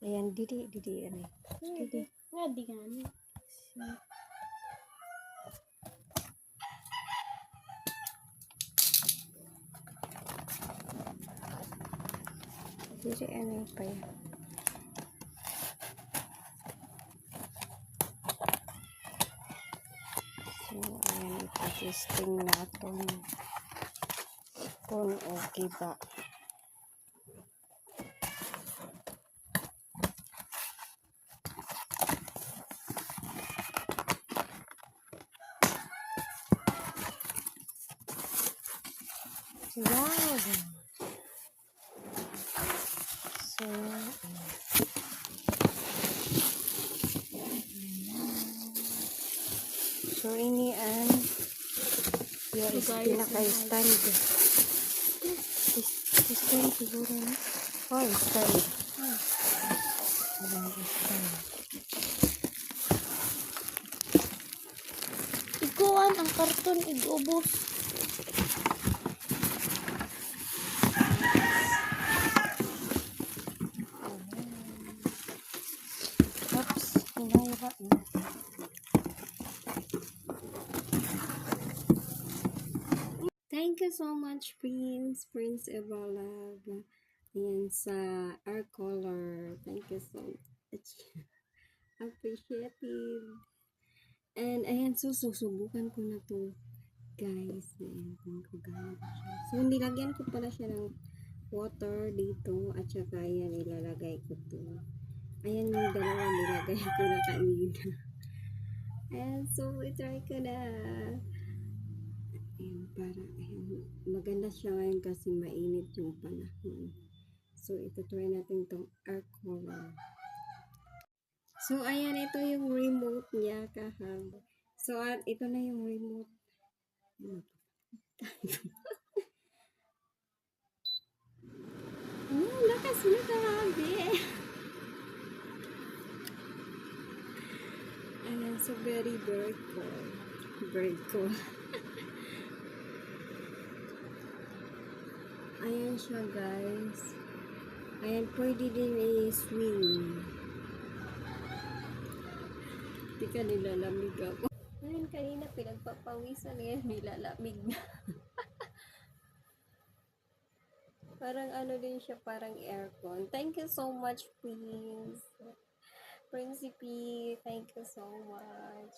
Ayan, didi, ano. Didi. Nga, di gani. Didi, ano pa yan. So, ayan, ipatesting natin kung okay ba. Wow! So, so ini ang yung pinaka-stand. Stand siguro na. Oh, stand. Walang stand. Ikuan ang karton igubos. Oops, hinahira na. Thank you so much, Prince Evalab. Ayan sa our color. Thank you so much. Appreciated. And ayan, so susubukan ko na to, guys. Ayan, kung gano'n siya. So, nilagyan ko pala siya ng water dito. At saka, ayan, ilalagay ko to. Ayan yung dalawa nilagay ko na kanina. Ayan, so, itry ko na. Ayan, para, ayan, maganda siya ngayon kasi mainit yung panahon. So, ito try natin itong air color. So, ayan, ito yung remote niya, kahab. So, at ito na yung remote. Lakas na kahabi. Ayan, so very cool. Very cool. Ayan siya, guys. Ayan, pwede din i-swing. Hindi ka nilalamig ako. Ayan, kanina pinagpapawisan. Ayan, nilalamig na. Parang ano din siya, parang aircon. Thank you so much, Prince. Principe, thank you so much.